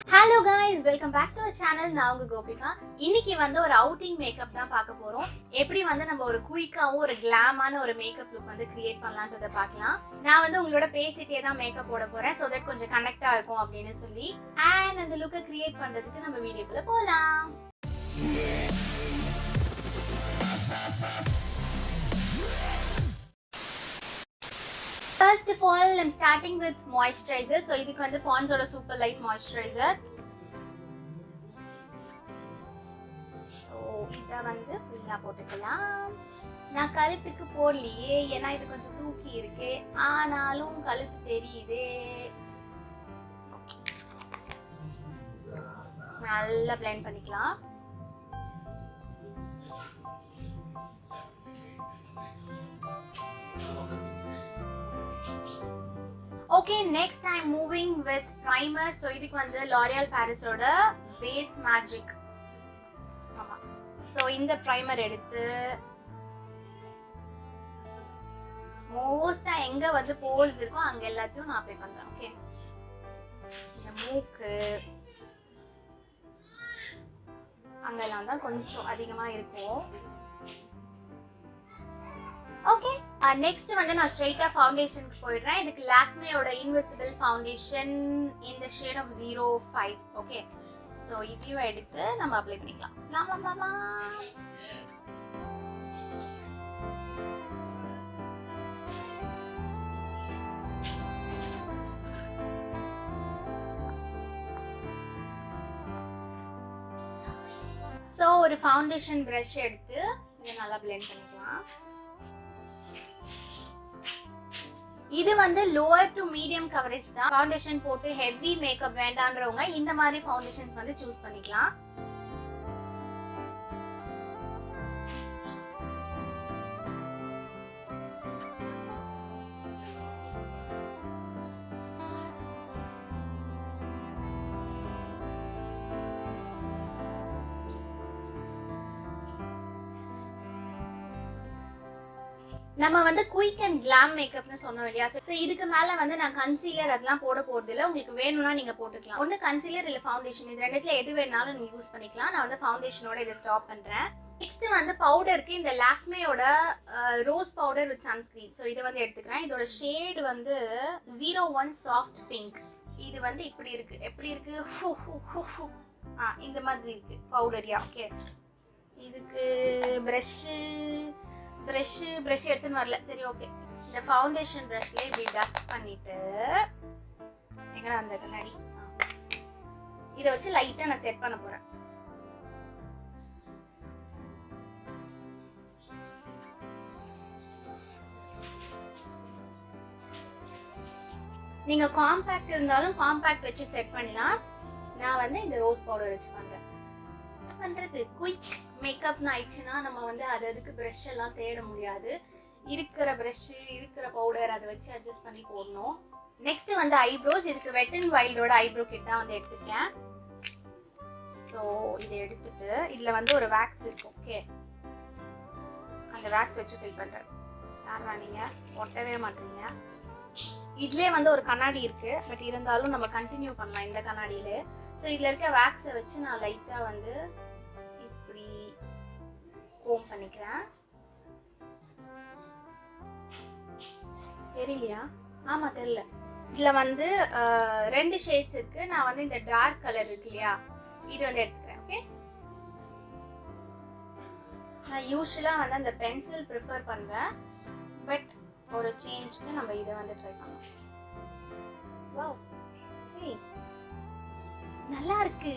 Hello guys, welcome back to our channel. நான் உங்க கோபிகா. இன்னைக்கு வந்து ஒரு அவுட்டிங் மேக்கப் தான் பார்க்க போறோம். எப்படி வந்து நம்ம ஒரு குயிக்காவும் ஒரு கிளாமான ஒரு மேக்கப் லுக் வந்து கிரியேட் பண்ணலாம்ன்றத பார்க்கலாம். நான் வந்து உங்களோட பேசிட்டே தான் மேக்கப் போட போறேன். so that கொஞ்சம் கனெக்டா இருக்கும் அப்படின்னு சொல்லி. and அந்த லுக்கை கிரியேட் பண்றதுக்கு நம்ம வீடியோக்குள்ள போலாம். First of all, I'm starting with moisturizer. So இதுக்கு வந்து Pond's ஓட super light moisturizer. So இத வந்து ஃபுல்லா போட்டுக்கலாம். நான் கழுத்துக்கு போடலையே ஏன்னா இது கொஞ்சம் தூக்கி இருக்கு. ஆனாலும் கழுத்து தெரியுதே. நல்லா blend பண்ணிக்கலாம். Okay, next I'm moving with primer. So இதுக்கு வந்து L'Oreal Paris ஓட Base Magic. ஆமா. So இந்த primer எடுத்து மோஸ்டா எங்க வந்து pores இருக்கோ அங்க எல்லாத்தையும் நான் அப்ளை பண்றேன். ஓகே. இந்த மூக்கு அங்கெல்லாம் தான் கொஞ்சம் அதிகமா இருக்கும். ஓகே. நெக்ஸ்ட் வந்து நான் ஸ்ட்ரைட்டா ஃபவுண்டேஷனுக்கு போயிடுறேன். இதுக்கு லாக்மே ஓட invisible foundation in the shade of 05. Okay. So இதையும் எடுத்து நம்ம அப்ளை பண்ணிக்கலாம். லாமா. சோ ஒரு ஃபவுண்டேஷன் பிரஷ் எடுத்து இதை நல்லா blend பண்ணிக்கலாம். இது வந்து லோவர் டு மீடியம் கவரேஜ் தான். ஃபவுண்டேஷன் போட்டு ஹெவி மேக்கப் வேண்டான்றவங்க இந்த மாதிரி ஃபவுண்டேஷன்ஸ் வந்து சூஸ் பண்ணிக்கலாம். நம்ம வந்து குயிக் அண்ட் கிளாம் மேக்கப்னு சொன்னோம் இல்லையா. ஸோ இதுக்கு மேல வந்து நான் கன்சீலர் அதெல்லாம் போட போறது இல்லை. உங்களுக்கு வேணும்னா நீங்க போட்டுக்கலாம். ஒன்று கன்சீலர் இல்லை ஃபவுண்டேஷன், இது ரெண்டுத்துல எது வேணாலும் நீங்க யூஸ் பண்ணிக்கலாம். நான் வந்து ஃபவுண்டேஷனோட இதை ஸ்டாப் பண்றேன். நெக்ஸ்ட் வந்து பவுடருக்கு இந்த லாக்மேயோட rose powder with sunscreen. So இதை வந்து எடுத்துக்கிறேன். இதோட ஷேட் வந்து 01 சாஃப்ட் பிங்க். இது வந்து இப்படி இருக்கு. எப்படி இருக்கு? இந்த மாதிரி இருக்கு பவுடரியா. ஓகே. இதுக்கு பிரஷ் எடுத்துன்னு வரல. சரி, ஓகே. இந்த ஃபவுண்டேஷன் பிரஷ்ல இப்படி டஸ்ட் பண்ணிட்டு எங்கடா அந்த கண்ணாடி, இதை வச்சு லைட்டா நான் செட் பண்ண போறேன். நீங்க காம்பாக்ட் இருந்தாலும் காம்பாக்ட் வச்சு செட் பண்ணலாம். நான் வந்து இந்த ரோஸ் பவுடர் வச்சு பண்றேன். பண்றது குயிக் மேக்கப்னு ஆயிடுச்சுன்னா நம்ம வந்து அதுக்கு ப்ரஷ் எல்லாம் தேட முடியாது. இருக்கிற ப்ரஷ் இருக்கிற பவுடர் அதை வச்சு அட்ஜஸ்ட் பண்ணி போடணும். நெக்ஸ்ட் வந்து ஐப்ரோஸ். இதுக்கு வெட் அண்ட் வைல்டோட ஐப்ரோ கிட் தான் வந்து எடுத்துருக்கேன். ஸோ இதை எடுத்துட்டு இதுல வந்து ஒரு வேக்ஸ் இருக்கு. ஓகே. அந்த வேக்ஸ் வச்சு ஃபில் பண்றேன். யாரா நீங்க ஒட்டவே மாட்டீங்க. இதுலயே வந்து ஒரு கண்ணாடி இருக்கு. பட் இருந்தாலும் நம்ம கண்டினியூ பண்ணலாம் இந்த கண்ணாடியில. ஸோ இதுல இருக்க வேக்ஸை வச்சு நான் லைட்டா வந்து இப்படி கோம் பண்ணிக்கிறேன். தெரியலையா? ஆமா, தெரியல. இதுல வந்து 2 ஷேட்ஸ் இருக்கு. நான் வந்து இந்த டார்க் கலர் இருக்கு இல்லையா, இது வந்து எடுத்துக்கிறேன். ஓகே. நான் யூஸ்வலா வந்து அந்த பென்சில் ப்ரிஃபர் பண்ணுவேன். பட் ஒரு சேஞ்சுக்கு நம்ம இதை வந்து ட்ரை பண்ணலாம். வாவ், ஏய் நல்லா இருக்கு.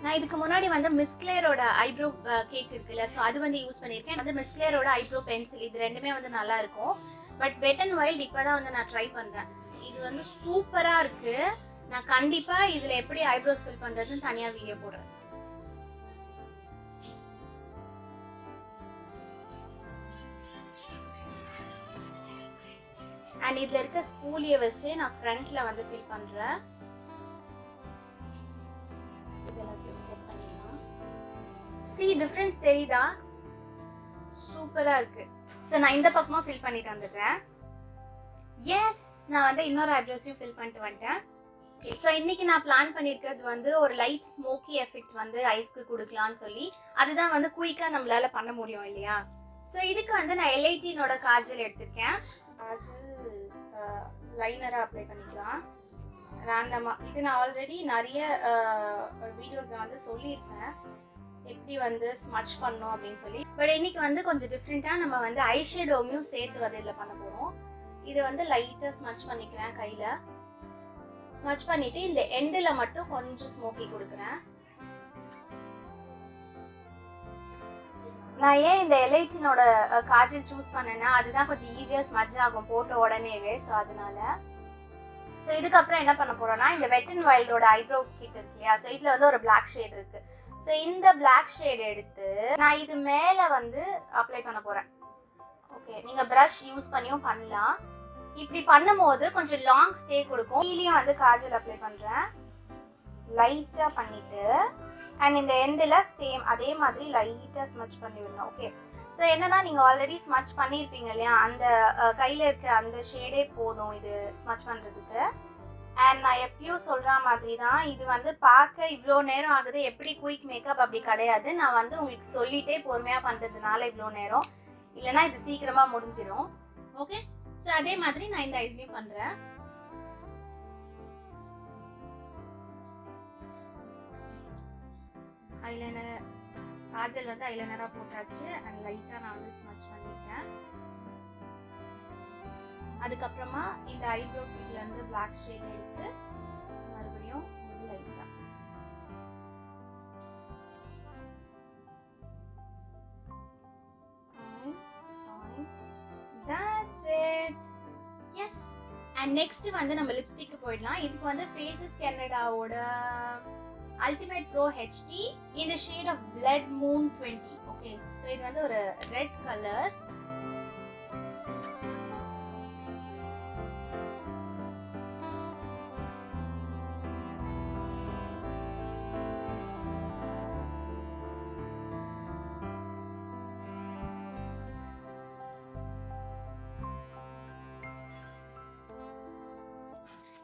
நான் இதுக்கு முன்னாடி வந்து மிஸ்க்லேரோட ஐப்ரோ கேக் இருக்குல்ல, ஸோ அது வந்து யூஸ் பண்ணியிருக்கேன். வந்து மிஸ்க்லேரோட ஐப்ரோ பென்சில், இது ரெண்டுமே வந்து நல்லா இருக்கும். பட் வெட் அண்ட் வைல்ட் இப்போதான் வந்து நான் ட்ரை பண்றேன். இது வந்து சூப்பரா இருக்கு. நான் கண்டிப்பா இதுல எப்படி ஐப்ரோஸ் ஃபில் பண்றதுன்னு தனியா வீடியோ போடுறேன். அண்ட் இதுல இருக்க ஸ்பூலியை வச்சு நான் ஃப்ரண்ட்ல வந்து ஃபில் பண்றேன். See difference தெரியுதா? சூப்பரா இருக்கு. சோ நான் இந்த பக்கமா ஃபில் பண்ணிட்டு வந்துட்டேன். எஸ், நான் வந்து இன்னொரு ஐப்ரோஸையும் ஃபில் பண்ணிட்டு வந்துட்டேன். ஓகே, ஸோ இன்னைக்கு நான் பிளான் பண்ணியிருக்கிறது வந்து ஒரு லைட் ஸ்மோக்கி எஃபெக்ட் வந்து ஐஸ்க்கு கொடுக்கலான்னு சொல்லி. அதுதான் வந்து குயிக்காக நம்மளால பண்ண முடியும் இல்லையா? ஸோ இதுக்கு வந்து நான் எல்ஐடினோட காஜல் எடுத்திருக்கேன். காஜல் லைனராக அப்ளை பண்ணிக்கலாம் ரேண்டமாக. இது நான் ஆல்ரெடி நிறைய வீடியோஸில் வந்து சொல்லியிருக்கேன் எப்படி வந்து ஸ்மட்ச் பண்ணணும் அப்படின்னு சொல்லி. பட் இன்னைக்கு வந்து கொஞ்சம் டிஃப்ரெண்ட்டாக நம்ம வந்து ஐஷேடோவையும் சேர்த்து வந்து இதில் பண்ண போகிறோம். இதை வந்து லைட்டாக ஸ்மட்ச் பண்ணிக்கிறேன் கையில். ஸ்மட்ச் பண்ணிவிட்டு இந்த எண்டில் மட்டும் கொஞ்சம் ஸ்மோக்கி கொடுக்குறேன். நான் ஏன் இந்த எல்ஐடினோட காஜல் சூஸ் பண்ணேன்னா அதுதான் கொஞ்சம் ஈஸியாக ஸ்மட்ச் ஆகும் போட்ட உடனேவே. ஸோ அதனால ஸோ இதுக்கப்புறம் என்ன பண்ண போகிறோன்னா இந்த வெட் அண்ட் வைல்டோட ஐப்ரோ கிட் இருக்கு இல்லையா? ஸோ இதில் வந்து ஒரு பிளாக் ஷேட் இருக்குது. ஸோ இந்த பிளாக் ஷேட் எடுத்து நான் இது மேலே வந்து அப்ளை பண்ண போகிறேன். ஓகே, நீங்கள் ப்ரஷ் யூஸ் பண்ணியும் பண்ணலாம். இப்படி பண்ணும்போது கொஞ்சம் லாங் ஸ்டே கொடுக்கும். கீழேயும் வந்து காஜல் அப்ளை பண்ணுறேன் லைட்டாக பண்ணிவிட்டு. அண்ட் இந்த எண்டில் சேம் அதே மாதிரி லைட்டாக ஸ்மட்ச் பண்ணி விடணும். ஓகே, ஸோ என்னன்னா நீங்கள் ஆல்ரெடி ஸ்மட்ச் பண்ணியிருப்பீங்க இல்லையா? அந்த கையில் இருக்க அந்த ஷேடே போதும் இது ஸ்மட்ச் பண்ணுறதுக்கு. அண்ட் நான் எப்பயும் சொல்கிற மாதிரி தான் இது வந்து பார்க்க இவ்வளோ நேரம் ஆகுது. எப்படி குயிக் மேக்கப் அப்படி கிடையாது. நான் வந்து உங்களுக்கு சொல்லிட்டே பொறுமையாக பண்ணுறதுனால இவ்வளோ நேரம், இல்லைனா இது சீக்கிரமாக முடிஞ்சிடும். ஓகே, ஸோ அதே மாதிரி நான் இந்த ஐஸ்லையும் பண்ணுறேன். ஐலைனர் காஜல் வந்து ஐலைனராக போட்டாச்சு. அண்ட் லைட்டாக நான் வந்து ஸ்மட்ச் பண்ணிட்டேன். அதுக்கப்புறமா இந்த ஐப்ரோ கிட்ல இருந்து பிளாக் ஷேட் எடுத்து மறுபடியும் லைட்டாக that's it. yes. And next வந்து நம்ம லிப்ஸ்டிக் போயிடலாம். இதுக்கு வந்து ஃபேஸஸ் கனடாவோட அல்டிமேட் ப்ரோ ஹெச்டி இந்த shade of blood moon 20. Okay, so இது வந்து ஒரு ரெட் கலர்.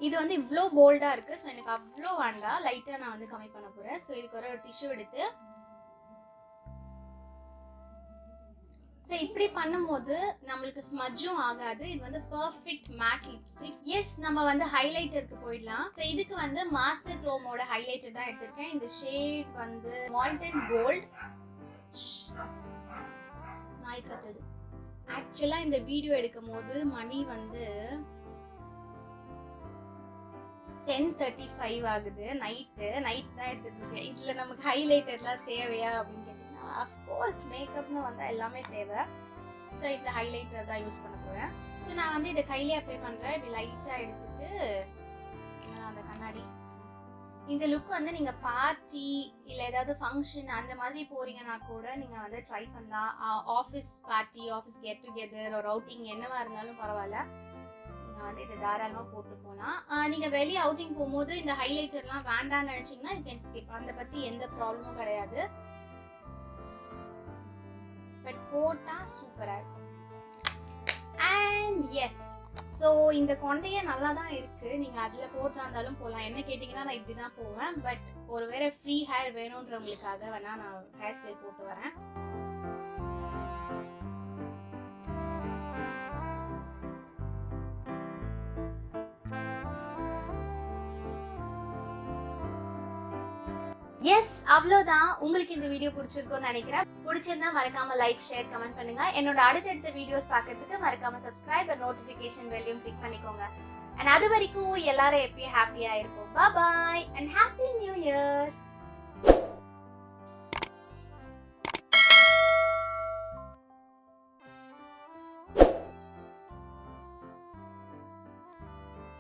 இது வந்து இவ்வளோ போல்டாக இருக்குது. ஸோ எனக்கு அவ்வளோ வேண்டாம், லைட்டாக நான் வந்து கம்மி பண்ண போகிறேன். ஸோ இதுக்கு ஒரு டிஷ்யூ எடுத்து ஸோ இப்படி பண்ணும்போது நம்மளுக்கு ஸ்மட்ஜும் ஆகாது. இது வந்து பர்ஃபெக்ட் மேட் லிப்ஸ்டிக். எஸ், நம்ம வந்து ஹைலைட்டருக்கு போயிடலாம். ஸோ இதுக்கு வந்து மாஸ்டர் க்ரோமோட ஹைலைட்டர் தான் எடுத்திருக்கேன். இந்த ஷேட் வந்து மால்டன் கோல்ட். நாய் கத்துது. ஆக்சுவலாக இந்த வீடியோ எடுக்கும் போது மணி வந்து 10:35 ஆகுது. நைட் தான் எடுத்துட்டு இருக்கேன். இதில் நமக்கு ஹைலைட்டர்லாம் தேவையா அப்படின்னு கேட்டிங்கன்னா அஃப்கோர்ஸ் மேக்கப்னு வந்தால் எல்லாமே தேவை. ஸோ இந்த ஹைலைட்டர் தான் யூஸ் பண்ண போகிறேன். ஸோ நான் வந்து இதை கையிலே அப்ளை பண்ணுறேன். இப்படி லைட்டாக எடுத்துட்டு அந்த கண்ணாடி இந்த லுக் வந்து நீங்கள் பார்ட்டி இல்லை ஏதாவது ஃபங்க்ஷன் அந்த மாதிரி போகிறீங்கன்னா கூட நீங்கள் வந்து ட்ரை பண்ணலாம். Office party, office get together ஒரு அவுட்டிங் என்னவா இருந்தாலும் பரவாயில்ல, வந்து இதை தாராளமாக போட்டு போகலாம். நீங்கள் வெளியே அவுட்டிங் போகும்போது இந்த ஹைலைட்டர்லாம் வேண்டாம்னு நினச்சிங்கன்னா யூ கேன் ஸ்கிப். அதை பற்றி எந்த ப்ராப்ளமும் கிடையாது. பட் போட்டால் சூப்பராக இருக்கும். அண்ட் எஸ், ஸோ இந்த கொண்டையே நல்லா தான் இருக்குது. நீங்கள் அதில் போட்டா இருந்தாலும் போகலாம். என்ன கேட்டிங்கன்னா நான் இப்படி தான் போவேன். பட் ஒரு வேறு ஃப்ரீ ஹேர் வேணுன்றவங்களுக்காக வேணால் நான் ஹேர் ஸ்டைல் போட்டு வரேன். எஸ், அவ்வளோதான். உங்களுக்கு இந்த வீடியோ பிடிச்சிருக்கும்னு நினைக்கிறேன். பிடிச்சிருந்தா மறக்காம லைக், ஷேர், கமெண்ட் பண்ணுங்க. என்னோட அடுத்தடுத்த வீடியோஸ் பார்க்கறதுக்கு மறக்காம சப்ஸ்கிரைப் அண்ட் நோட்டிஃபிகேஷன் பெல்லையும் கிளிக் பண்ணிக்கோங்க. அண்ட் அது வரைக்கும் எல்லாரும் எப்பயும் ஹாப்பியா இருப்போம். பாய் அண்ட் ஹாப்பி நியூ இயர்.